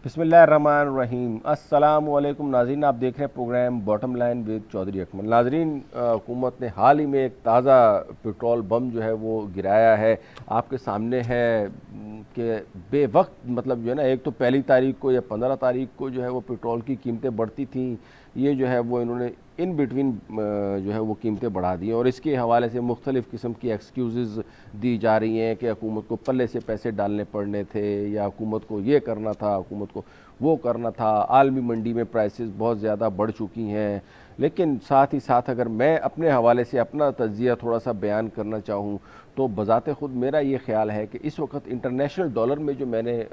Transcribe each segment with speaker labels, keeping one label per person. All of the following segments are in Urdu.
Speaker 1: بسم اللہ الرحمن الرحیم۔ السلام علیکم ناظرین، آپ دیکھ رہے ہیں programme bottom line with Chaudhry Akmal. ناظرین، حکومت نے حال ہی میں ایک تازہ پیٹرول بم جو ہے وہ گرایا ہے، آپ کے سامنے ہے کہ بے وقت مطلب جو ہے نا، ایک تو 1 تاریخ کو یا 15 تاریخ کو جو ہے وہ پیٹرول کی قیمتیں بڑھتی تھیں، یہ جو ہے وہ انہوں نے ان بٹوین جو ہے وہ قیمتیں بڑھا دی ہیں، اور اس کے حوالے سے مختلف قسم کی ایکسکیوزز دی جا رہی ہیں کہ حکومت کو پلے سے پیسے ڈالنے پڑنے تھے، یا حکومت کو یہ کرنا تھا، حکومت کو وہ کرنا تھا، عالمی منڈی میں پرائسز بہت زیادہ بڑھ چکی ہیں۔ لیکن ساتھ ہی ساتھ اگر میں اپنے حوالے سے اپنا تجزیہ تھوڑا سا بیان کرنا چاہوں تو بذات خود میرا یہ خیال ہے کہ اس وقت انٹرنیشنل ڈالر میں جو میں نے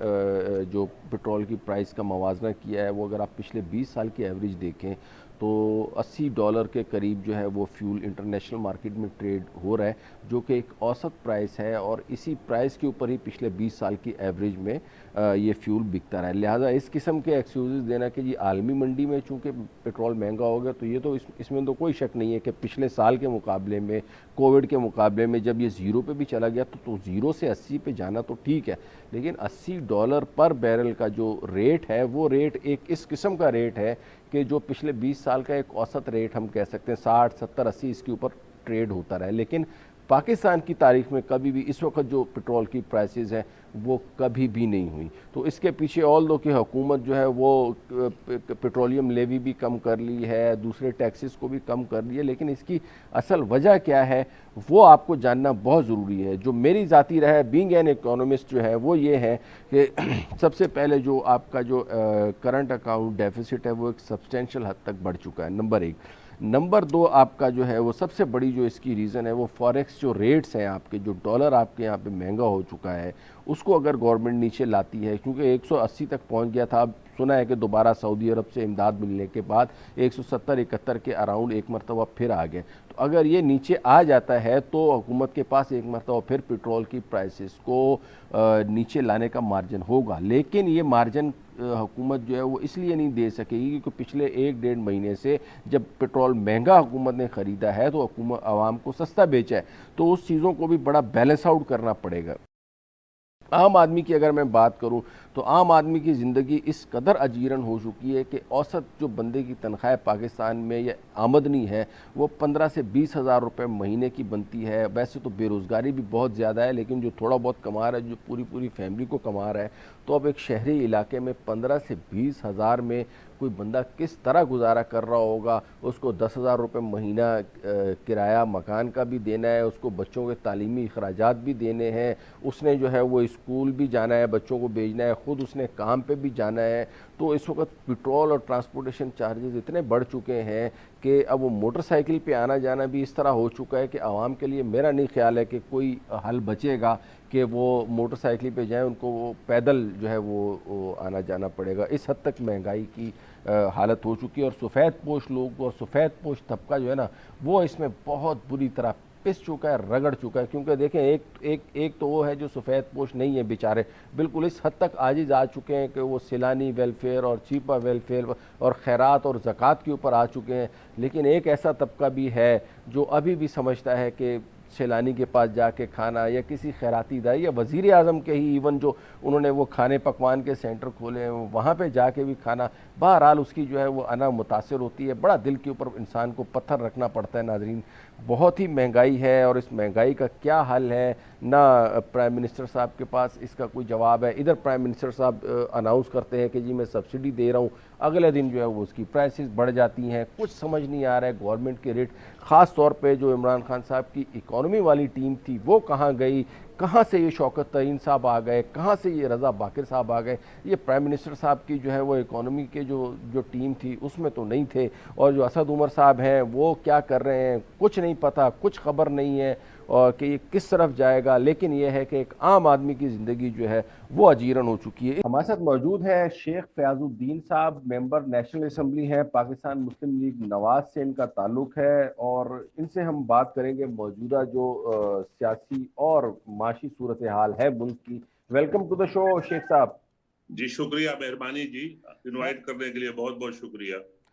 Speaker 1: جو پٹرول کی پرائس کا موازنہ کیا ہے، وہ اگر آپ پچھلے 20 سال کی ایوریج دیکھیں تو $80 کے قریب جو ہے وہ فیول انٹرنیشنل مارکیٹ میں ٹریڈ ہو رہا ہے، جو کہ ایک اوسط پرائس ہے، اور اسی پرائس کے اوپر ہی پچھلے 20 سال کی ایوریج میں یہ فیول بکتا رہا ہے۔ لہٰذا اس قسم کے ایکسکیوزز دینا کہ جی عالمی منڈی میں چونکہ پٹرول مہنگا ہو گیا، تو یہ تو اس میں تو کوئی شک نہیں ہے کہ پچھلے سال کے مقابلے میں، کووڈ کے مقابلے میں جب یہ زیرو پہ بھی چلا گیا تو زیرو سے 80 پہ جانا تو ٹھیک ہے، لیکن $80 پر بیرل کا جو ریٹ ہے وہ ریٹ ایک اس قسم کا ریٹ ہے کہ جو پچھلے 20 سال کا ایک اوسط ریٹ ہم کہہ سکتے ہیں 60 70 80 اس کے اوپر ٹریڈ ہوتا رہا ہے۔ لیکن پاکستان کی تاریخ میں کبھی بھی اس وقت جو پٹرول کی پرائسز ہیں وہ کبھی بھی نہیں ہوئی، تو اس کے پیچھے آل دو کہ حکومت جو ہے وہ پیٹرولیم لیوی بھی کم کر لی ہے، دوسرے ٹیکسز کو بھی کم کر لی ہے، لیکن اس کی اصل وجہ کیا ہے وہ آپ کو جاننا بہت ضروری ہے۔ جو میری ذاتی رائے بینگ این اکانومسٹ جو ہے وہ یہ ہے کہ سب سے پہلے جو آپ کا جو کرنٹ اکاؤنٹ ڈیفیسٹ ہے وہ ایک سبسٹینشل حد تک بڑھ چکا ہے، نمبر 1۔ نمبر 2، آپ کا جو ہے وہ سب سے بڑی جو اس کی ریزن ہے وہ فوریکس جو ریٹس ہیں، آپ کے جو ڈالر آپ کے یہاں پہ مہنگا ہو چکا ہے، اس کو اگر گورنمنٹ نیچے لاتی ہے، کیونکہ 180 تک پہنچ گیا تھا، اب سنا ہے کہ دوبارہ سعودی عرب سے امداد ملنے کے بعد 170 71 کے اراؤنڈ ایک مرتبہ پھر آ گئے، تو اگر یہ نیچے آ جاتا ہے تو حکومت کے پاس ایک مرتبہ پھر پیٹرول کی پرائسز کو نیچے لانے کا مارجن ہوگا، لیکن یہ مارجن حکومت جو ہے وہ اس لیے نہیں دے سکے گی کیونکہ پچھلے 1 ڈیڑھ مہینے سے جب پیٹرول مہنگا حکومت نے خریدا ہے تو حکومت عوام کو سستا بیچا ہے، تو اس چیزوں کو بھی بڑا بیلنس آؤٹ کرنا پڑے گا۔ عام آدمی کی اگر میں بات کروں تو عام آدمی کی زندگی اس قدر اجیرن ہو چکی ہے کہ اوسط جو بندے کی تنخواہ پاکستان میں یا آمدنی ہے وہ 15 سے 20 ہزار روپے مہینے کی بنتی ہے۔ ویسے تو بے روزگاری بھی بہت زیادہ ہے، لیکن جو تھوڑا بہت کما رہا ہے، جو پوری فیملی کو کما رہا ہے، تو اب ایک شہری علاقے میں 15 سے 20 ہزار میں کوئی بندہ کس طرح گزارا کر رہا ہوگا؟ اس کو 10 ہزار روپے مہینہ کرایہ مکان کا بھی دینا ہے، اس کو بچوں کے تعلیمی اخراجات بھی دینے ہیں، اس نے جو ہے وہ اسکول بھی جانا ہے، بچوں کو بھیجنا ہے، خود اس نے کام پہ بھی جانا ہے، تو اس وقت پیٹرول اور ٹرانسپورٹیشن چارجز اتنے بڑھ چکے ہیں کہ اب وہ موٹر سائیکل پہ آنا جانا بھی اس طرح ہو چکا ہے کہ عوام کے لیے میرا نہیں خیال ہے کہ کوئی حل بچے گا کہ وہ موٹر سائیکل پہ جائیں، ان کو وہ پیدل جو ہے وہ آنا جانا پڑے گا۔ اس حد تک مہنگائی کی حالت ہو چکی ہے، اور سفید پوش لوگ اور سفید پوش طبقہ جو ہے نا وہ اس میں بہت بری طرح پس چکا ہے، رگڑ چکا ہے، کیونکہ دیکھیں ایک تو وہ ہے جو سفید پوش نہیں ہے بیچارے، بالکل اس حد تک عاجز آ چکے ہیں کہ وہ سیلانی ویلفیئر اور چیپا ویلفیئر اور خیرات اور زکوٰۃ کے اوپر آ چکے ہیں، لیکن ایک ایسا طبقہ بھی ہے جو ابھی بھی سمجھتا ہے کہ سیلانی کے پاس جا کے کھانا، یا کسی خیراتی ادارے، یا وزیر اعظم کے ہی ایون جو انہوں نے وہ کھانے پکوان کے سینٹر کھولے ہیں وہاں پہ جا کے بھی کھانا، بہرحال اس کی جو ہے وہ انا متاثر ہوتی ہے، بڑا دل کے اوپر انسان کو پتھر رکھنا پڑتا ہے۔ ناظرین، بہت ہی مہنگائی ہے، اور اس مہنگائی کا کیا حل ہے نہ پرائم منسٹر صاحب کے پاس اس کا کوئی جواب ہے۔ ادھر پرائم منسٹر صاحب اناؤنس کرتے ہیں کہ جی میں سبسڈی دے رہا ہوں، اگلے دن جو ہے وہ اس کی پرائسز بڑھ جاتی ہیں، کچھ سمجھ نہیں آ رہا ہے گورنمنٹ کے ریٹ، خاص طور پہ جو عمران خان صاحب کی اکانومی والی ٹیم تھی وہ کہاں گئی، کہاں سے یہ شوکت ترین صاحب آ گئے، کہاں سے یہ رضا باقر صاحب آ گئے، یہ پرائم منسٹر صاحب کی جو ہے وہ اکانومی کے جو ٹیم تھی اس میں تو نہیں تھے، اور جو اسد عمر صاحب ہیں وہ کیا کر رہے ہیں کچھ نہیں پتہ، کچھ خبر نہیں ہے اور کہ یہ کس طرف جائے گا، لیکن یہ ہے کہ ایک عام آدمی کی زندگی جو ہے وہ اجیرن ہو چکی ہے۔ ہمارے ساتھ موجود ہے شیخ فیاض الدین صاحب، ممبر نیشنل اسمبلی ہیں، پاکستان مسلم لیگ نواز سے ان کا تعلق ہے، اور ان سے ہم بات کریں گے موجودہ جو سیاسی اور معاشی صورتحال ہے ملک کی۔ ویلکم ٹو دا شو شیخ صاحب۔
Speaker 2: جی شکریہ، مہربانی جی، انوائٹ کرنے کے لیے بہت بہت شکریہ۔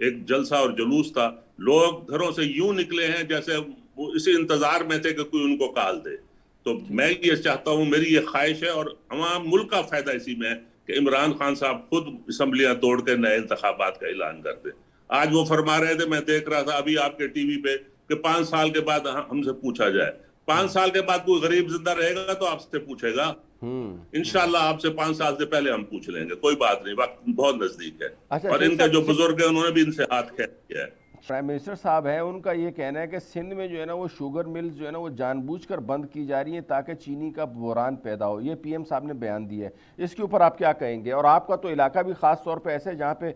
Speaker 2: ایک جلسہ اور جلوس تھا، لوگ گھروں سے یوں نکلے ہیں جیسے وہ اسی انتظار میں تھے کہ کوئی ان کو کال دے. تو میں یہ چاہتا ہوں، میری یہ خواہش ہے اور عوام ملک کا فائدہ اسی میں ہے کہ عمران خان صاحب خود اسمبلیاں توڑ کے نئے انتخابات کا اعلان کر دیں. آج وہ فرما رہے تھے، میں دیکھ رہا تھا ابھی آپ کے ٹی وی پہ، کہ 5 سال کے بعد ہم سے پوچھا جائے. 5 سال کے بعد کوئی غریب زندہ رہے گا تو آپ سے پوچھے گا. انشاءاللہ آپ سے 5 سال سے پہلے ہم پوچھ لیں گے، کوئی بات نہیں، وقت بہت نزدیک ہے. اور ان کے جو بزرگ ہیں انہوں نے بھی ان سے ہاتھ کھینچ کیا ہے.
Speaker 1: پرائم منسٹر صاحب ہیں، ان کا یہ کہنا ہے کہ سندھ میں جو ہے نا وہ شوگر ملز جو ہے نا وہ جان بوجھ کر بند کی جا رہی ہیں تاکہ چینی کا بحران پیدا ہو. یہ پی ایم صاحب نے بیان دیا ہے، اس کے اوپر آپ کیا کہیں گے؟ اور آپ کا تو علاقہ بھی خاص طور پہ ایسے جہاں پہ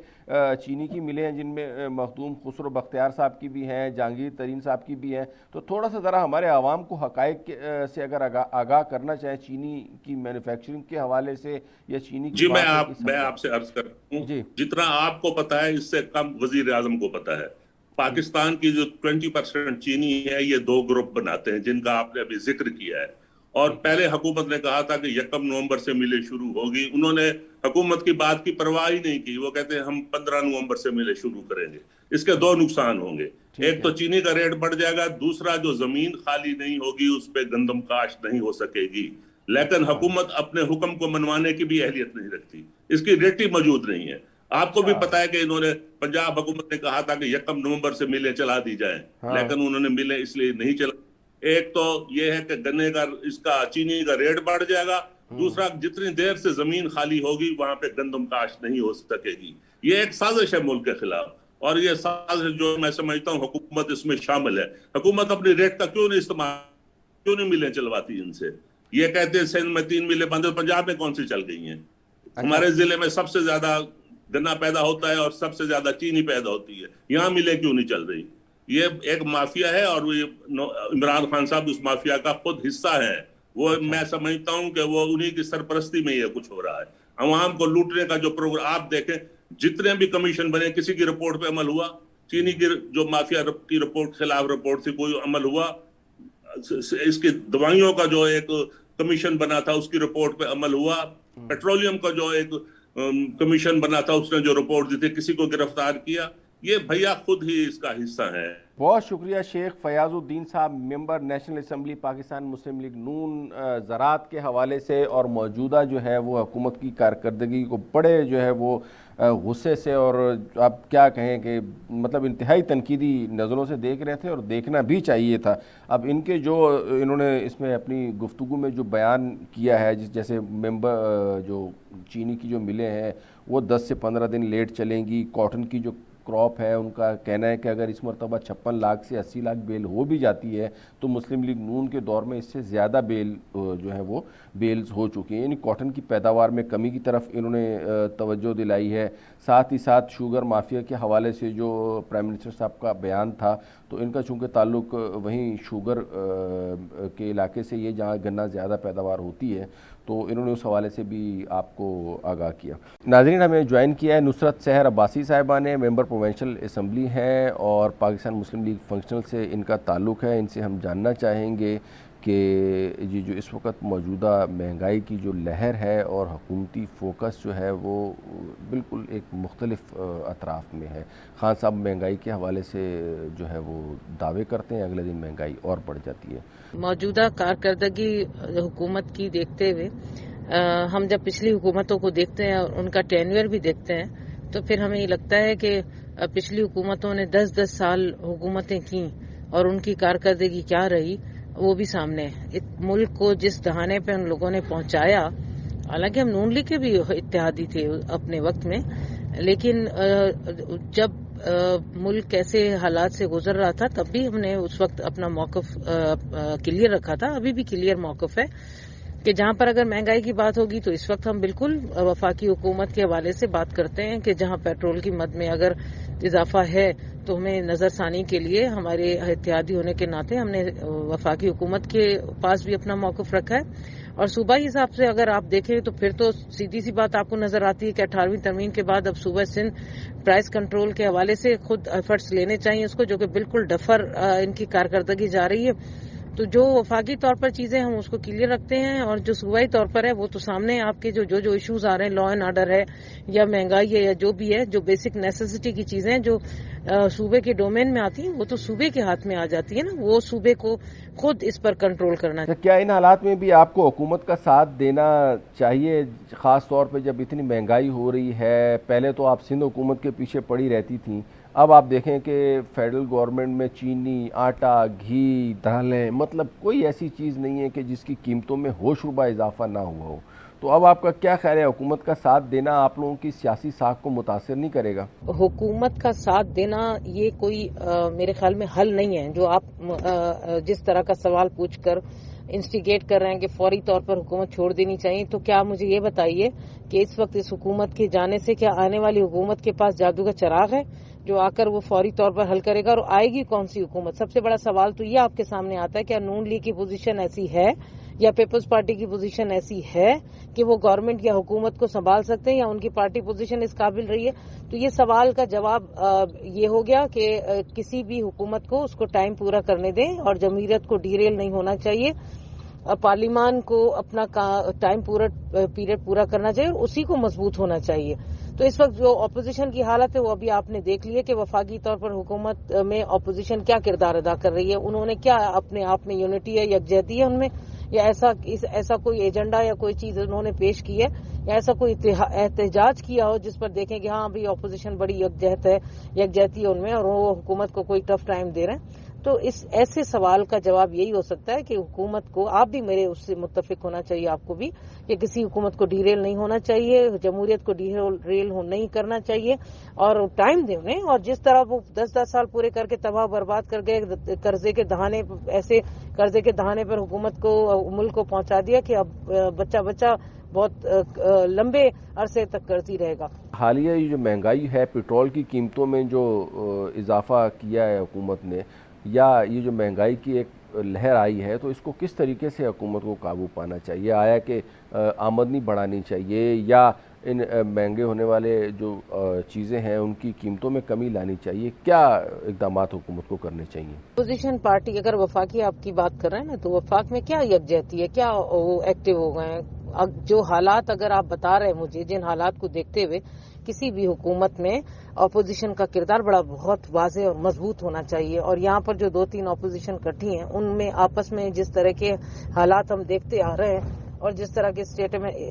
Speaker 1: چینی کی ملیں ہیں، جن میں مخدوم خسرو بختیار صاحب کی بھی ہیں، جہانگیر ترین صاحب کی بھی ہیں. تو تھوڑا سا ذرا ہمارے عوام کو حقائق سے اگر آگاہ کرنا چاہیں چینی کی مینوفیکچرنگ کے حوالے سے یا چینی کی.
Speaker 2: جی میں آپ سے عرض کرتا ہوں، جتنا آپ کو پتا ہے اس سے کم وزیر اعظم کو پتا ہے. پاکستان کی جو 20% چینی ہے، یہ 2 گروپ بناتے ہیں جن کا آپ نے ابھی ذکر کیا ہے. اور پہلے حکومت نے کہا تھا کہ 1 نومبر سے ملیں شروع ہوگی. انہوں نے حکومت کی بات کی پرواہ ہی نہیں کی. وہ کہتے ہیں ہم 15 نومبر سے ملیں شروع کریں گے. اس کے 2 نقصان ہوں گے. ایک تو چینی کا ریٹ بڑھ جائے گا، دوسرا جو زمین خالی نہیں ہوگی اس پہ گندم کاشت نہیں ہو سکے گی. لیکن حکومت اپنے حکم کو منوانے کی بھی اہلیت نہیں رکھتی، اس کی ریٹی موجود نہیں ہے. آپ کو بھی پتا ہے کہ انہوں نے پنجاب حکومت نے کہا تھا کہ 1 نومبر سے ملیں چلا دی جائیں، لیکن انہوں نے ملیں اس لیے نہیں چلا. ایک تو یہ ہے کہ گنے کا اس کا چینی کا ریٹ بڑھ جائے گا، دوسرا جتنی دیر سے زمین خالی ہوگی وہاں پہ گندم کاشت نہیں ہو سکے گی. یہ ایک سازش ہے ملک کے خلاف، اور یہ سازش جو میں سمجھتا ہوں حکومت اس میں شامل ہے. حکومت اپنی ریٹ کا کیوں نہیں ملیں چلواتی ان سے؟ یہ کہتے ہیں سندھ میں 3 ملیں بند ہیں، پنجاب میں کون سی چل گئی ہیں؟ ہمارے ضلع میں سب سے زیادہ گنا پیدا ہوتا ہے اور سب سے زیادہ چینی پیدا ہوتی ہے، یہاں ملیں کیوں نہیں چل رہی؟ یہ ایک مافیا ہے اور عمران خان صاحب اس مافیا کا خود حصہ ہے. وہ میں سمجھتا ہوں کہ وہ انہی کی سرپرستی میں یہ کچھ ہو رہا ہے. عوام کو لوٹنے کا جو پروگرام آپ دیکھیں، جتنے بھی کمیشن بنے کسی کی رپورٹ پہ عمل ہوا؟ چینی کی جو مافیا کی رپورٹ خلاف رپورٹ تھی کوئی عمل ہوا؟ اس کی دوائیوں کا جو ایک کمیشن بنا تھا اس کی رپورٹ پہ عمل ہوا؟ پیٹرولیم کا جو ایک کمیشن بنا تھا اس نے جو رپورٹ دی تھی کسی کو گرفتار کیا؟ یہ بھیا خود ہی اس کا حصہ ہے.
Speaker 1: بہت شکریہ شیخ فیاض الدین صاحب، ممبر نیشنل اسمبلی پاکستان مسلم لیگ نون. زراعت کے حوالے سے اور موجودہ جو ہے وہ حکومت کی کارکردگی کو بڑے جو ہے وہ غصے سے اور آپ کیا کہیں کہ مطلب انتہائی تنقیدی نظروں سے دیکھ رہے تھے، اور دیکھنا بھی چاہیے تھا. اب ان کے جو انہوں نے اس میں اپنی گفتگو میں جو بیان کیا ہے، جیسے ممبر جو چینی کی جو ملیں ہیں وہ 10 سے 15 دن لیٹ چلیں گی. کاٹن کی جو کراپ ہے ان کا کہنا ہے کہ اگر اس مرتبہ 56 لاکھ سے 80 لاکھ بیل ہو بھی جاتی ہے تو مسلم لیگ نون کے دور میں اس سے زیادہ بیل جو ہے وہ بیلز ہو چکی ہیں. یعنی کاٹن کی پیداوار میں کمی کی طرف انہوں نے توجہ دلائی ہے. ساتھ ہی ساتھ شوگر مافیا کے حوالے سے جو پرائم منسٹر صاحب کا بیان تھا، تو ان کا چونکہ تعلق وہیں شوگر کے علاقے سے یہ جہاں گنا زیادہ پیداوار ہوتی ہے، تو انہوں نے اس حوالے سے بھی آپ کو آگاہ کیا. ناظرین، ہمیں جوائن کیا ہے نصرت سحر عباسی صاحبہ نے، ممبر پروونشل اسمبلی ہیں اور پاکستان مسلم لیگ فنکشنل سے ان کا تعلق ہے. ان سے ہم جاننا چاہیں گے کہ یہ جو اس وقت موجودہ مہنگائی کی جو لہر ہے اور حکومتی فوکس جو ہے وہ بالکل ایک مختلف اطراف میں ہے. خان صاحب مہنگائی کے حوالے سے جو ہے وہ دعوے کرتے ہیں، اگلے دن مہنگائی اور بڑھ جاتی ہے.
Speaker 3: موجودہ کارکردگی حکومت کی دیکھتے ہوئے ہم جب پچھلی حکومتوں کو دیکھتے ہیں اور ان کا ٹینیور بھی دیکھتے ہیں تو پھر ہمیں یہ لگتا ہے کہ پچھلی حکومتوں نے 10 سال حکومتیں کی اور ان کی کارکردگی کیا رہی وہ بھی سامنے ہے. ملک کو جس دہانے پہ ان لوگوں نے پہنچایا، حالانکہ ہم نون لیگ کے بھی اتحادی تھے اپنے وقت میں، لیکن جب ملک ایسے حالات سے گزر رہا تھا تب بھی ہم نے اس وقت اپنا موقف کلیئر رکھا تھا. ابھی بھی کلیئر موقف ہے کہ جہاں پر اگر مہنگائی کی بات ہوگی تو اس وقت ہم بالکل وفاقی حکومت کے حوالے سے بات کرتے ہیں کہ جہاں پیٹرول کی مد میں اگر اضافہ ہے تو ہمیں نظر ثانی کے لیے ہمارے اتحادی ہونے کے ناطے ہم نے وفاقی حکومت کے پاس بھی اپنا موقف رکھا ہے. اور صوبائی حساب سے اگر آپ دیکھیں تو پھر تو سیدھی سی بات آپ کو نظر آتی ہے کہ 18ویں ترمیم کے بعد اب صوبہ سندھ پرائز کنٹرول کے حوالے سے خود ایفرٹس لینے چاہیے اس کو، جو کہ بالکل ڈفر ان کی کارکردگی جا رہی ہے. تو جو وفاقی طور پر چیزیں ہم اس کو کلیئر رکھتے ہیں، اور جو صوبائی طور پر ہے وہ تو سامنے ہے آپ کے، جو ایشوز آ رہے ہیں، لا اینڈ آرڈر ہے یا مہنگائی ہے یا جو بھی ہے، جو بیسک نیسیسٹی کی چیزیں جو صوبے کے ڈومین میں آتی ہیں وہ تو صوبے کے ہاتھ میں آ جاتی ہے نا، وہ صوبے کو خود اس پر کنٹرول کرنا چاہیے۔
Speaker 1: کیا ان حالات میں بھی آپ کو حکومت کا ساتھ دینا چاہیے، خاص طور پہ جب اتنی مہنگائی ہو رہی ہے؟ پہلے تو آپ سندھ حکومت کے پیچھے پڑی رہتی تھیں، اب آپ دیکھیں کہ فیڈرل گورنمنٹ میں چینی، آٹا، گھی، دالیں، مطلب کوئی ایسی چیز نہیں ہے کہ جس کی قیمتوں میں ہوش ربا اضافہ نہ ہوا ہو۔ تو اب آپ کا کیا خیال ہے، حکومت کا ساتھ دینا آپ لوگوں کی سیاسی ساکھ کو متاثر نہیں کرے گا؟
Speaker 3: حکومت کا ساتھ دینا یہ کوئی میرے خیال میں حل نہیں ہے، جو آپ جس طرح کا سوال پوچھ کر انسٹیگیٹ کر رہے ہیں کہ فوری طور پر حکومت چھوڑ دینی چاہیے، تو کیا مجھے یہ بتائیے کہ اس وقت اس حکومت کے جانے سے کیا آنے والی حکومت کے پاس جادو کا چراغ ہے جو آ کر وہ فوری طور پر حل کرے گا، اور آئے گی کون سی حکومت؟ سب سے بڑا سوال تو یہ آپ کے سامنے آتا ہے، کیا نون لیگ کی پوزیشن ایسی ہے یا پیپلز پارٹی کی پوزیشن ایسی ہے کہ وہ گورنمنٹ یا حکومت کو سنبھال سکتے ہیں، یا ان کی پارٹی پوزیشن اس قابل رہی ہے؟ تو یہ سوال کا جواب یہ ہو گیا کہ کسی بھی حکومت کو اس کو ٹائم پورا کرنے دیں، اور جمہوریت کو ڈیریل نہیں ہونا چاہیے، پارلیمان کو اپنا ٹائم پیریڈ پورا کرنا چاہیے اور اسی کو مضبوط ہونا چاہیے۔ تو اس وقت جو اپوزیشن کی حالت ہے وہ ابھی آپ نے دیکھ لی ہے کہ وفاقی طور پر حکومت میں اپوزیشن کیا کردار ادا کر رہی ہے، انہوں نے کیا اپنے آپ میں یونٹی ہے، یکجہتی ہے ان میں، یا ایسا کوئی ایجنڈا یا کوئی چیز انہوں نے پیش کی ہے، یا ایسا کوئی احتجاج کیا ہو جس پر دیکھیں کہ ہاں ابھی اپوزیشن بڑی یکجہتی ہے ان میں اور وہ حکومت کو کوئی ٹف ٹائم دے رہے ہیں؟ تو اس ایسے سوال کا جواب یہی ہو سکتا ہے کہ حکومت کو، آپ بھی میرے اس سے متفق ہونا چاہیے، آپ کو بھی، کہ کسی حکومت کو ڈیریل نہیں ہونا چاہیے، جمہوریت کو ڈیریل نہیں کرنا چاہیے، اور ٹائم دیں انہیں۔ اور جس طرح وہ 10 سال پورے کر کے تباہ برباد کر گئے، قرضے کے دہانے پر حکومت کو، ملک کو پہنچا دیا کہ اب بچہ بہت لمبے عرصے تک کرتی رہے گا۔
Speaker 1: حالیہ یہ جو مہنگائی ہے، پیٹرول کی قیمتوں میں جو اضافہ کیا ہے حکومت نے، یا یہ جو مہنگائی کی ایک لہر آئی ہے، تو اس کو کس طریقے سے حکومت کو قابو پانا چاہیے؟ آیا کہ آمدنی بڑھانی چاہیے، یا ان مہنگے ہونے والے جو چیزیں ہیں ان کی قیمتوں میں کمی لانی چاہیے؟ کیا اقدامات حکومت کو کرنے چاہیے؟
Speaker 3: اپوزیشن پارٹی، اگر وفاقی آپ کی بات کر رہے ہیں نا، تو وفاق میں کیا یکجہتی ہے، کیا وہ ایکٹیو ہو گئے ہیں؟ جو حالات اگر آپ بتا رہے ہیں مجھے، جن حالات کو دیکھتے ہوئے کسی بھی حکومت میں اپوزیشن کا کردار بہت واضح اور مضبوط ہونا چاہیے، اور یہاں پر جو 2-3 اپوزیشن کٹھی ہیں ان میں آپس میں جس طرح کے حالات ہم دیکھتے آ رہے ہیں اور جس طرح کے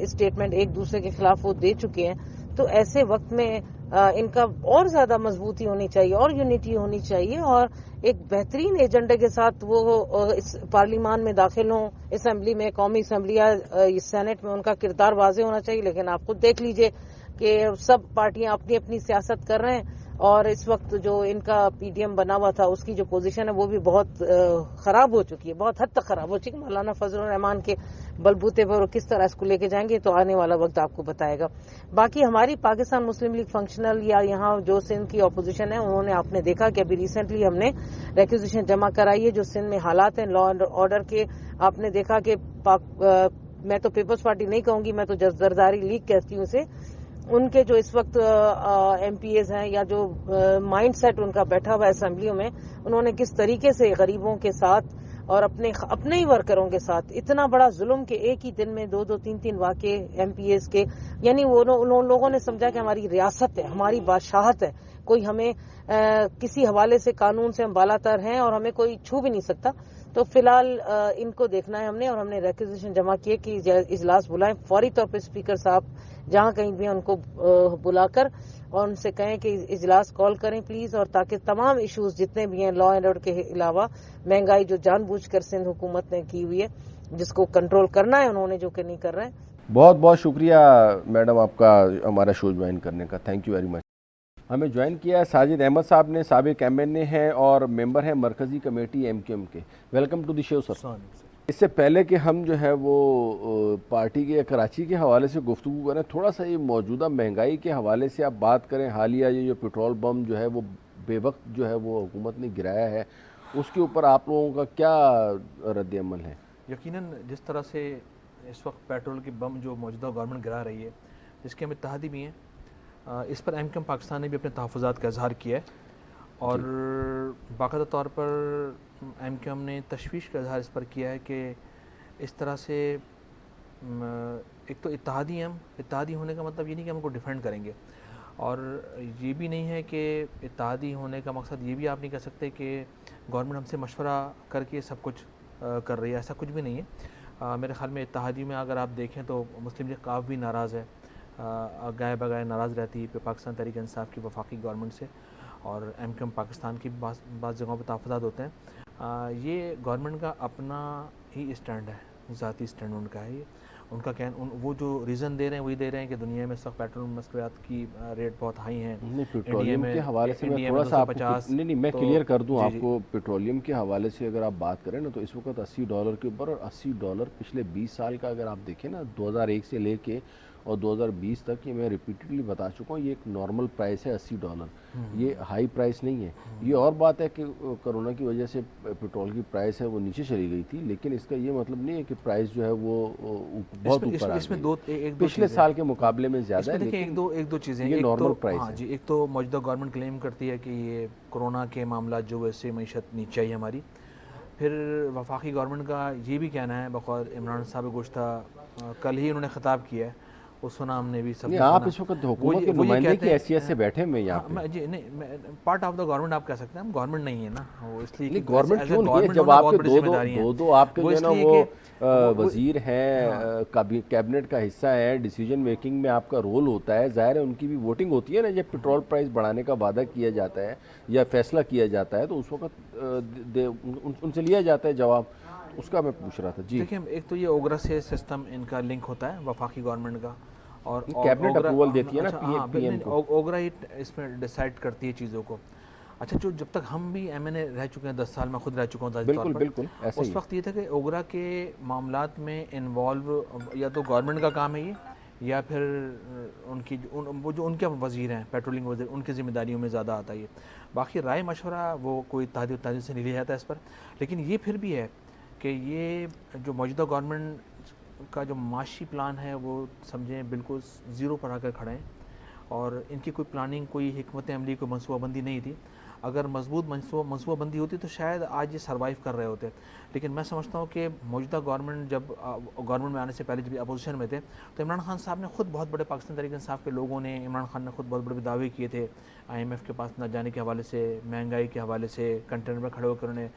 Speaker 3: اسٹیٹمنٹ ایک دوسرے کے خلاف وہ دے چکے ہیں، تو ایسے وقت میں ان کا اور زیادہ مضبوطی ہونی چاہیے اور یونٹی ہونی چاہیے، اور ایک بہترین ایجنڈے کے ساتھ وہ اس پارلیمان میں داخل ہوں، اسمبلی میں، قومی اسمبلی یا سینٹ میں، ان کا کردار واضح ہونا چاہیے۔ لیکن آپ خود دیکھ لیجئے کہ سب پارٹیاں اپنی اپنی سیاست کر رہے ہیں، اور اس وقت جو ان کا پی ڈی ایم بنا ہوا تھا اس کی جو پوزیشن ہے وہ بھی بہت خراب ہو چکی ہے، بہت حد تک خراب ہو چکی ہے۔ مولانا فضل الرحمان کے بلبوتے پر کس طرح اس کو لے کے جائیں گے تو آنے والا وقت آپ کو بتائے گا۔ باقی ہماری پاکستان مسلم لیگ فنکشنل یا یہاں جو سندھ کی اپوزیشن ہے، انہوں نے، آپ نے دیکھا کہ ابھی ریسنٹلی ہم نے ریکوزیشن جمع کرائی ہے جو سندھ میں حالات ہیں لا اینڈ آرڈر کے۔ آپ نے دیکھا کہ میں تو پیپلز پارٹی نہیں کہوں گی، میں تو زرداری لیگ کہتی ہوں اسے، ان کے جو اس وقت ایم پی ایز ہیں یا جو مائنڈ سیٹ ان کا بیٹھا ہوا ہے اسمبلیوں میں، انہوں نے کس طریقے سے غریبوں کے ساتھ اور اپنے ہی ورکروں کے ساتھ اتنا بڑا ظلم کہ ایک ہی دن میں 2-3 واقعے ایم پی ایز کے، یعنی ان لوگوں نے سمجھا کہ ہماری ریاست ہے، ہماری بادشاہت ہے، کوئی ہمیں کسی حوالے سے قانون سے ہم بالاتر ہیں اور ہمیں کوئی چھو بھی نہیں سکتا۔ تو فی الحال ان کو دیکھنا ہے ہم نے، اور ہم نے ریکوزیشن جمع کیے کہ اجلاس بلائیں فوری طور پہ، اسپیکر صاحب جہاں کہیں بھی ان کو بلا کر اور ان سے کہیں کہ اجلاس کال کریں پلیز، اور تاکہ تمام ایشوز جتنے بھی ہیں لا اینڈ آرڈر کے علاوہ، مہنگائی جو جان بوجھ کر سندھ حکومت نے کی ہوئی ہے جس کو کنٹرول کرنا ہے انہوں نے، جو کہ نہیں کر رہے ہیں۔
Speaker 1: بہت بہت شکریہ میڈم آپ کا ہمارا شو جوائن کرنے کا، تھینک یو ویری مچ۔ ہمیں جوائن کیا ہے ساجد احمد صاحب نے، سابق ایم این اے ہیں اور ممبر ہیں مرکزی کمیٹی ایم کیو ایم کے۔ ویلکم ٹو دی شو سر۔ اس سے پہلے کہ ہم جو ہے وہ پارٹی کے کراچی کے حوالے سے گفتگو کریں، تھوڑا سا یہ موجودہ مہنگائی کے حوالے سے آپ بات کریں۔ حالیہ یہ جو پیٹرول بم جو ہے وہ بے وقت جو ہے وہ حکومت نے گرایا ہے، اس کے اوپر آپ لوگوں کا کیا رد عمل ہے؟
Speaker 4: یقیناً جس طرح سے اس وقت پیٹرول کی بم جو موجودہ گورنمنٹ گرا رہی ہے، جس کے ہم اتحادی بھی ہیں، اس پر ایم کیو ایم پاکستان نے بھی اپنے تحفظات کا اظہار کیا ہے، اور باقاعدہ طور پر ایم کیو ایم نے تشویش کا اظہار اس پر کیا ہے کہ اس طرح سے ایک تو اتحادی ہونے کا مطلب یہ نہیں کہ ہم ان کو ڈیفینڈ کریں گے، اور یہ بھی نہیں ہے کہ اتحادی ہونے کا مقصد یہ بھی آپ نہیں کہہ سکتے کہ گورنمنٹ ہم سے مشورہ کر کے سب کچھ کر رہی ہے، ایسا کچھ بھی نہیں ہے۔ میرے خیال میں اتحادی میں اگر آپ دیکھیں تو مسلم لیگ کاف بھی ناراض ہے، گائے بگائے ناراض رہتی ہے پاکستان تحریک انصاف کی وفاقی گورنمنٹ سے، اور ایم کیو ایم پاکستان کی بعض جگہوں پہ تحفظات ہوتے ہیں۔ یہ گورنمنٹ کا اپنا ہی اسٹینڈ ہے، ذاتی اسٹینڈ ان کا ہے، یہ ان کا وہ جو ریزن دے رہے ہیں وہی دے رہے ہیں کہ دنیا میں اس وقت پیٹرول مصنوعات کی ریٹ بہت ہائی ہیں۔
Speaker 1: نہیں، پیٹرولیم کے حوالے سے میں تھوڑا سا آپ کو نہیں میں کلیئر کر دوں آپ کو، پیٹرولیم کے حوالے سے اگر آپ بات کریں نا تو اس وقت $80 کے اوپر، اور $80 پچھلے 20 سال کا اگر آپ دیکھیں نا 2001 سے لے کے اور 2020 تک، یہ میں ریپیٹڈلی بتا چکا ہوں، یہ ایک نارمل پرائس ہے $80، یہ ہائی پرائس نہیں ہے۔ یہ اور بات ہے کہ کرونا کی وجہ سے پیٹرول کی پرائس ہے وہ نیچے چلی گئی تھی، لیکن اس کا یہ مطلب نہیں ہے کہ پرائس جو ہے وہ بہت اوپر آ گئی، پچھلے سال کے مقابلے میں زیادہ ہے،
Speaker 4: لیکن ایک دو چیزیں،
Speaker 1: یہ نارمل پرائس ہے۔
Speaker 4: جی، ایک تو موجودہ گورنمنٹ کلیم کرتی ہے کہ یہ کرونا کے معاملات جو ویسے معیشت نیچے آئی ہماری، پھر وفاقی گورنمنٹ کا یہ بھی کہنا ہے بقول عمران صاحب گزشتہ کل ہی انہوں نے خطاب کیا ہے، وہ سنا ہم نے بھی سب نے سنا۔
Speaker 1: آپ اس وقت حکومت کے نمائندے کی حیثیت سے بیٹھے میں یہاں پہ
Speaker 4: جی نہیں، پارٹ آف دا گورنمنٹ آپ کہہ سکتے ہیں، ہم گورنمنٹ نہیں ہے نا، وہ اس لیے
Speaker 1: گورنمنٹ کیوں نہیں ہے جب آپ کے دو آپ کے جو ہے نا وہ وزیر ہیں، کیبنٹ کا حصہ ہیں، ڈیسیجن میکنگ میں آپ کا رول ہوتا ہے، ظاہر ہے ان کی بھی ووٹنگ ہوتی ہے نا، جب پیٹرول پرائس بڑھانے کا وعدہ کیا جاتا ہے یا فیصلہ کیا جاتا ہے تو اس وقت ان سے لیا جاتا ہے جواب، اس کا میں پوچھ رہا تھا۔ جی
Speaker 4: دیکھیں، ایک تو یہ اوگرا سے سسٹم ان کا لنک ہوتا ہے وفاقی گورنمنٹ کا، اور
Speaker 1: کیبنٹ اپروول دیتی ہے نا پی ایم کو،
Speaker 4: اوگرا ہی اس میں ڈیسائیڈ کرتی ہے چیزوں کو۔ اچھا، جو جب تک ہم بھی ایم این اے رہ چکے ہیں 10 سال، میں خود رہ چکا ہوں ذاتی طور پر،
Speaker 1: بالکل ایسا ہی
Speaker 4: اس وقت یہ تھا کہ اوگرا کے معاملات میں انوالو یا تو گورنمنٹ کا کام ہے یہ، یا پھر ان کی وہ جو ان کے وزیر ہیں، پیٹرولنگ وزیر، ان کی ذمہ داریوں میں زیادہ آتا ہے یہ۔ باقی رائے مشورہ وہ کوئی اتحادی سے نہیں لیا جاتا اس پر، لیکن یہ پھر بھی ہے کہ یہ جو موجودہ گورنمنٹ کا جو معاشی پلان ہے وہ سمجھیں بالکل زیرو پر آ کر کھڑے ہیں، اور ان کی کوئی پلاننگ، کوئی حکمت عملی، کوئی منصوبہ بندی نہیں تھی۔ اگر مضبوط منصوبہ بندی ہوتی تو شاید آج یہ سروائیو کر رہے ہوتے، لیکن میں سمجھتا ہوں کہ موجودہ گورنمنٹ جب گورنمنٹ میں آنے سے پہلے جب اپوزیشن میں تھے تو عمران خان صاحب نے خود بہت بڑے، پاکستان تحریک انصاف کے لوگوں نے، عمران خان نے خود بہت بڑے دعوے کیے تھے آئی ایم ایف کے پاس نہ جانے کے حوالے سے، مہنگائی کے حوالے سے، کنٹینر میں کھڑے ہو کر انہوں نے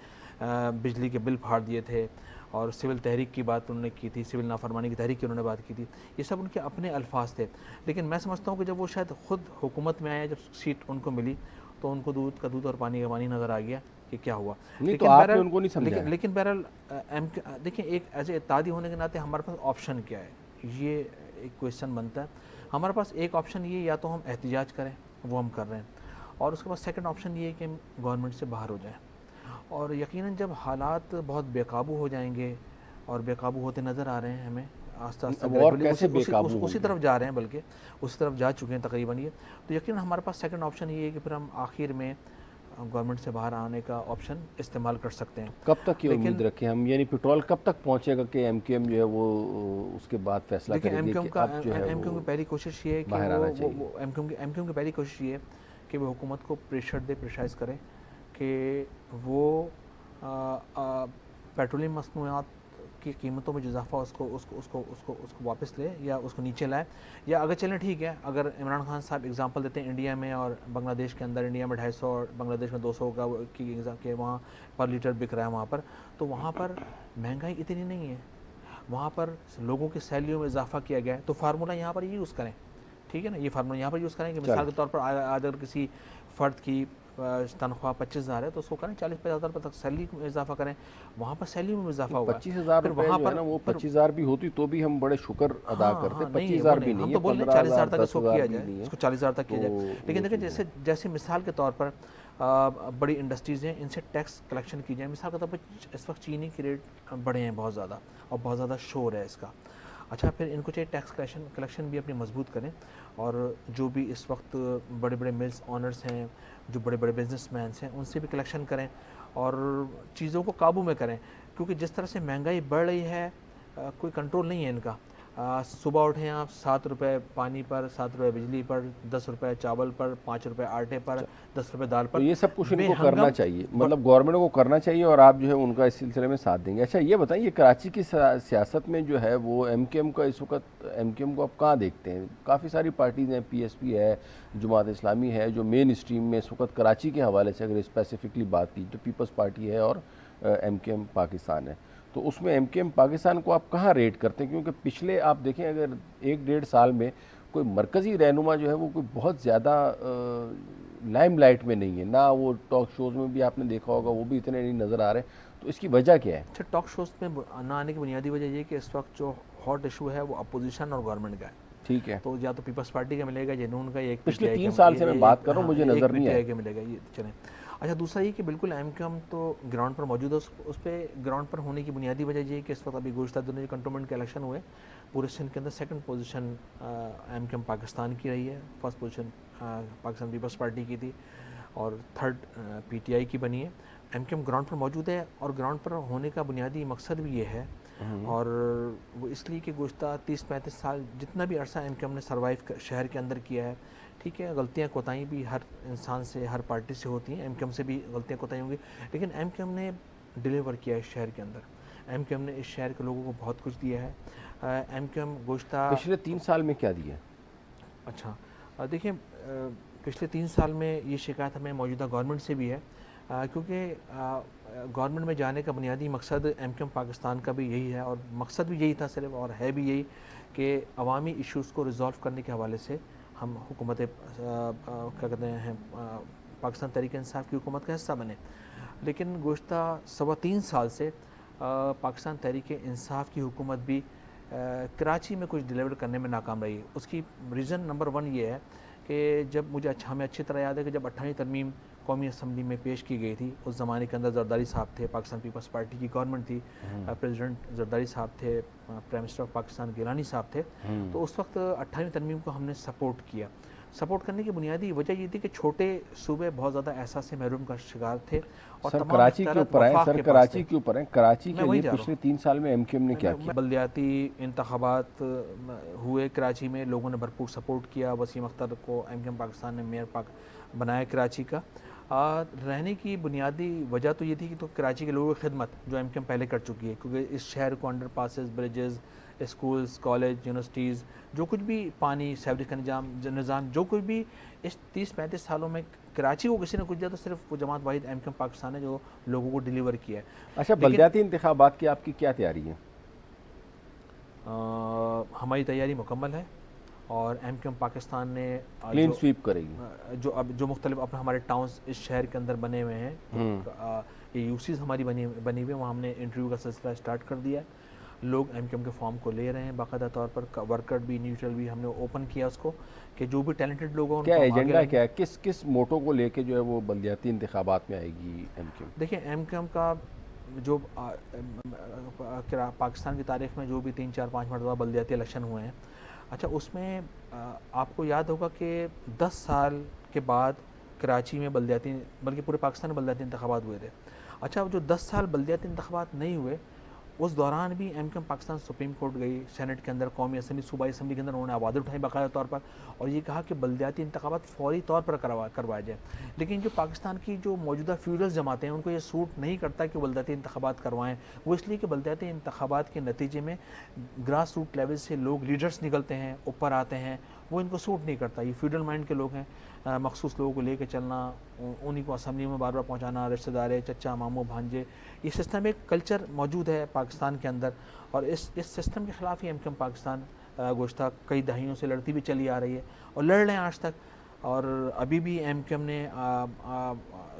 Speaker 4: بجلی کے بل پھاڑ دیے تھے، اور سول تحریک کی بات انہوں نے کی تھی، سول نافرمانی کی تحریک کی انہوں نے بات کی تھی، یہ سب ان کے اپنے الفاظ تھے۔ لیکن میں سمجھتا ہوں کہ جب وہ شاید خود حکومت میں آئے، جب سیٹ ان کو ملی تو ان کو دودھ کا دودھ اور پانی کا پانی نظر آ گیا کہ کیا ہوا۔ لیکن بہرحال دیکھیں، ایک ایسے اتحادی ہونے کے ناطے ہمارے پاس آپشن کیا ہے، یہ ایک کویشچن بنتا ہے۔ ہمارے پاس ایک آپشن یہ، یا تو ہم احتجاج کریں، وہ ہم کر رہے ہیں، اور اس کے بعد سیکنڈ آپشن یہ ہے کہ ہم گورنمنٹ سے باہر ہو جائیں، اور یقیناً جب حالات بہت بے قابو ہو جائیں گے، اور بے قابو ہوتے نظر آ رہے ہیں ہمیں آہستہ آہستہ، اسی طرف جا رہے ہیں، بلکہ اسی طرف جا چکے ہیں تقریباً یہ، تو یقیناً ہمارے پاس سیکنڈ آپشن یہ ہے کہ پھر ہم آخر میں گورنمنٹ سے باہر آنے کا آپشن استعمال کر سکتے ہیں۔
Speaker 1: کب تک یہ امید رکھیں ہم، یعنی پیٹرول کب تک پہنچے گا کہ ایم کیو ایم جو ہے وہ اس کے بعد فیصلہ کرے گی کہ اب جو ہے
Speaker 4: ایم کیو ایم کی پہلی کوشش یہ ہے کہ ایم کیو ایم کی پہلی کوشش یہ ہے کہ وہ حکومت کو پریشرائز کرے کہ وہ پیٹرولیم مصنوعات کی قیمتوں میں جو اضافہ اس کو واپس لے، یا اس کو نیچے لائے، یا اگر چلیں ٹھیک ہے، اگر عمران خان صاحب اگزامپل دیتے ہیں انڈیا میں اور بنگلہ دیش کے اندر، انڈیا میں 250 اور بنگلہ دیش میں 200 کا کہ وہاں پر لیٹر بک رہا ہے وہاں پر، تو وہاں پر مہنگائی اتنی نہیں ہے، وہاں پر لوگوں کی سیلریوں میں اضافہ کیا گیا ہے، تو فارمولہ یہاں پر یوز کریں، ٹھیک ہے نا، یہ فارمولہ یہاں پر یوز کریں کہ مثال کے طور پر اگر کسی فرد کی تنخواہ 25,000 ہے تو اس کو کریں 40-50,000 روپے تک سیلری میں اضافہ کریں، وہاں پر سیلری میں اضافہ ہوگا۔
Speaker 1: 25,000 روپے جو ہے نا، وہ 25,000 بھی ہوتی تو بھی ہم بڑے شکر ادا کرتے، 25,000 بھی نہیں ہے،
Speaker 4: ہم تو بول رہے ہیں 40,000 تک اس کو کیا جائے، اس کو 40,000 تک کیا جائے، لیکن دیکھیں جیسے مثال کے طور پر بڑی انڈسٹریز ہیں، ان سے ٹیکس کلیکشن کی جائے، مثال کے طور پر اس وقت چینی کے ریٹ بڑے ہیں بہت زیادہ، اور بہت زیادہ شور ہے اس کا، اچھا پھر ان کو چاہیے ٹیکس کلیکشن بھی اپنی مضبوط کریں، اور جو بھی اس وقت بڑے بڑے ملز آنرز ہیں، جو بڑے بڑے بزنس مینس ہیں، ان سے بھی کلیکشن کریں اور چیزوں کو قابو میں کریں، کیونکہ جس طرح سے مہنگائی بڑھ رہی ہے کوئی کنٹرول نہیں ہے ان کا، صبح اٹھیں آپ 7 روپے پانی پر، 7 روپے بجلی پر، 10 روپے چاول پر، 5 روپے آٹے پر، 10 روپے دال پر.
Speaker 1: تو یہ سب کچھ ان
Speaker 4: بے
Speaker 1: کو
Speaker 4: ہنگم
Speaker 1: کرنا چاہیے، مطلب گورنمنٹ کو کرنا چاہیے، اور آپ جو ہے ان کا اس سلسلے میں ساتھ دیں گے. اچھا یہ بتائیں، یہ کراچی کی سیاست میں جو ہے وہ ایم کیو ایم کا اس وقت، ایم کیو ایم کو آپ کہاں دیکھتے ہیں؟ کافی ساری پارٹیز ہیں، پی ایس پی ہے، جماعت اسلامی ہے، جو مین اسٹریم میں اس وقت کراچی کے حوالے سے اگر اسپیسیفکلی بات کی تو پیپلز پارٹی ہے اور ایم کیو ایم پاکستان ہے. تو اس میں ایم کیو ایم پاکستان کو آپ کہاں ریٹ کرتے ہیں؟ کیونکہ پچھلے آپ دیکھیں اگر 1-1.5 سال میں کوئی مرکزی رہنما جو ہے وہ کوئی بہت زیادہ لائم لائٹ میں نہیں ہے، نہ وہ ٹاک شوز میں بھی آپ نے دیکھا ہوگا وہ بھی اتنے نہیں نظر آ رہے. تو اس کی وجہ کیا ہے؟
Speaker 4: اچھا، ٹاک شوز میں نہ آنے کی بنیادی وجہ یہ کہ اس وقت جو ہاٹ ایشو ہے وہ اپوزیشن اور گورنمنٹ کا ہے.
Speaker 1: ٹھیک ہے،
Speaker 4: تو یا تو پیپلز پارٹی کا ملے گا، یا نون کا، یا ایک
Speaker 1: پچھلے 3 سال سے میں بات کر رہا ہوں، مجھے نظر نہیں آیا
Speaker 4: کہ ملے گا. یہ چلیں. اچھا، دوسرا یہ کہ بالکل ایم کیو ایم تو گراؤنڈ پر موجود ہے. اس پہ گراؤنڈ پر ہونے کی بنیادی وجہ یہ کہ اس وقت ابھی گزشتہ دنوں کنٹونمنٹ کے الیکشن ہوئے، پورے سندھ کے اندر 2nd position M Q M Pakistan کی رہی ہے. 1st position Pakistan Peoples party کی تھی، اور 3rd پی ٹی آئی کی بنی ہے. ایم کیو ایم گراؤنڈ پر موجود ہے، اور گراؤنڈ پر ہونے کا بنیادی مقصد بھی یہ ہے، اور وہ اس لیے کہ گزشتہ 30-35 سال جتنا بھی عرصہ ایم کیو ایم نے سروائیو شہر کے اندر کیا ہے. ٹھیک ہے، غلطیاں کوتاہیاں بھی ہر انسان سے، ہر پارٹی سے ہوتی ہیں، ایم کیو ایم سے بھی غلطیاں کوتاہیاں ہوں گی، لیکن ایم کیو ایم نے ڈیلیور کیا ہے اس شہر کے اندر. ایم کیو ایم نے اس شہر کے لوگوں کو بہت کچھ دیا ہے. ایم کیو ایم گزشتہ
Speaker 1: پچھلے 3 سال میں کیا دیا؟
Speaker 4: اچھا دیکھیں، پچھلے 3 سال میں یہ شکایت ہمیں موجودہ گورنمنٹ سے بھی ہے، کیونکہ گورنمنٹ میں جانے کا بنیادی مقصد ایم کیو ایم پاکستان کا بھی یہی ہے، اور مقصد بھی یہی تھا صرف، اور ہے بھی یہی کہ عوامی ایشوز کو ریزالو کرنے کے حوالے سے ہم حکومت کیا کہتے ہیں پاکستان تحریک انصاف کی حکومت کا حصہ بنے. لیکن گزشتہ 3.25 سال سے پاکستان تحریک انصاف کی حکومت بھی کراچی میں کچھ ڈیلیور کرنے میں ناکام رہی ہے. اس کی ریزن نمبر 1 یہ ہے کہ جب ہمیں اچھی طرح یاد ہے کہ جب 28ویں ترمیم قومی اسمبلی میں پیش کی گئی تھی، اس زمانے کے اندر زرداری صاحب تھے، پاکستان پیپلز پارٹی کی گورنمنٹ تھی، پریزیڈنٹ زرداری صاحب تھے، prime minister of Pakistan Gilani صاحب تھے. تو اس وقت 28ویں ترمیم کو ہم نے سپورٹ کیا. سپورٹ کرنے کی بنیادی وجہ یہ تھی کہ چھوٹے صوبے بہت زیادہ احساس محروم کا شکار تھے، اور
Speaker 1: سر
Speaker 4: تمام
Speaker 1: کراچی کے اوپر ہیں، سر کراچی کے اوپر ہیں. کراچی کے لیے پچھلے 3 سال میں ایم کیو ایم نے کیا کیا؟
Speaker 4: بلدیاتی انتخابات ہوئے کراچی میں، لوگوں نے بھرپور سپورٹ کیا. وسیم اختر کو ایم کیو ایم پاکستان نے میئر بنایا کراچی کا. رہنے کی بنیادی وجہ تو یہ تھی کہ تو کراچی کے لوگوں کی خدمت جو ایم کیو ایم پہلے کر چکی ہے، کیونکہ اس شہر کو under passes, bridges, schools, college, universities, جو کچھ بھی پانی، سیوریج کا نظام، جو کچھ بھی اس 30-35 سالوں میں کراچی کو کسی نے کچھ دیا تو صرف وہ جماعت واحد ایم کیو ایم پاکستان ہے جو لوگوں کو ڈیلیور کیا ہے.
Speaker 1: اچھا، بلدیاتی انتخابات کی آپ کی کیا تیاری ہے؟
Speaker 4: ہماری تیاری مکمل ہے، اور ایم کیو ایم پاکستان نے
Speaker 1: کلین سویپ کرے گی.
Speaker 4: جو مختلف اپنے ہمارے ٹاؤنز اس شہر کے اندر بنے ہوئے ہیں، یہ یو سیز ہماری بنی ہوئی ہیں، وہاں ہم نے انٹرویو کا سلسلہ اسٹارٹ کر دیا ہے. لوگ ایم کیو ایم کے فارم کو لے رہے ہیں باقاعدہ طور پر. ورکر بھی، نیوٹرل بھی ہم نے اوپن کیا اس کو، کہ جو بھی ٹیلنٹڈ لوگ ہیں
Speaker 1: کیا ایجنڈا کیا ہے، کس موٹو کو لے کے جو ہے وہ بلدیاتی انتخابات میں آئے گی ایم کیو ایم؟
Speaker 4: دیکھیں، ایم کیو ایم کا جو پاکستان کی تاریخ میں جو بھی 3-4-5 مرتبہ بلدیاتی الیکشن ہوئے ہیں، اچھا اس میں آپ کو یاد ہوگا کہ 10 سال کے بعد کراچی میں بلدیاتی، بلکہ پورے پاکستان میں بلدیاتی انتخابات ہوئے تھے. اچھا، جو 10 سال بلدیاتی انتخابات نہیں ہوئے، اس دوران بھی M Q M Pakistan supreme court گئی، سینٹ کے اندر، قومی اسمبلی، صوبائی اسمبلی کے اندر انہوں نے آوازیں اٹھائی باقاعدہ طور پر، اور یہ کہا کہ بلدیاتی انتخابات فوری طور پر کروائے جائیں. لیکن جو پاکستان کی جو موجودہ فیوڈل جماعتیں ہیں ان کو یہ سوٹ نہیں کرتا کہ بلدیاتی انتخابات کروائیں. وہ اس لیے کہ بلدیاتی انتخابات کے نتیجے میں گراس روٹ لیول سے لوگ، لیڈرز نکلتے ہیں، اوپر آتے ہیں، وہ ان کو سوٹ نہیں کرتا. یہ فیوڈل مائنڈ کے لوگ ہیں، مخصوص لوگوں کو لے کے چلنا، انہیں کو اسمبلی میں بار بار پہنچانا، رشتہ دارے، چچا، ماموں، بھانجے، یہ سسٹم، ایک کلچر موجود ہے پاکستان کے اندر، اور اس سسٹم کے خلاف ہی ایم کیو ایم پاکستان گزشتہ کئی دہائیوں سے لڑتی بھی چلی آ رہی ہے، اور لڑ رہے ہیں آج تک. اور ابھی بھی ایم کیو ایم نے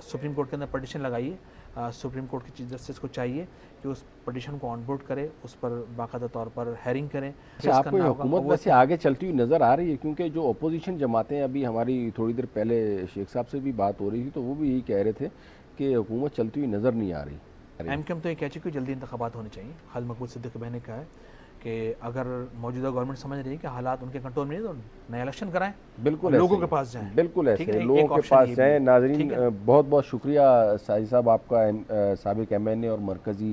Speaker 4: سپریم کورٹ کے اندر پٹیشن لگائی ہے. سپریم کورٹ کی چیف جسٹس کو چاہیے کہ اس پٹیشن کو آن بورڈ کرے، اس پر باقاعدہ طور پر ہیرنگ کریں.
Speaker 1: آپ کو حکومت ویسے آگے چلتی ہوئی نظر آ رہی ہے؟ کیونکہ جو اپوزیشن جماعتیں، ابھی ہماری تھوڑی دیر پہلے شیخ صاحب سے بھی بات ہو رہی تھی تو وہ بھی یہی کہہ رہے تھے کہ حکومت چلتی ہوئی نظر نہیں آ رہی.
Speaker 4: ایم کیو ایم تو یہ کہہ چکی کہ جلدی انتخابات ہونے چاہیے. خالد مقبول صدیقی بھائی نے کہا ہے کہ اگر موجودہ گورنمنٹ سمجھ رہی ہے کہ حالات ان کے کنٹرول میں نہیں تو نئے الیکشن کرائیں،
Speaker 1: بالکل
Speaker 4: لوگوں کے پاس جائیں.
Speaker 1: بالکل ایسے لوگوں کے پاس جائیں. ناظرین، بہت بہت شکریہ ساجد صاحب آپ کا، سابق ایم این اے اور مرکزی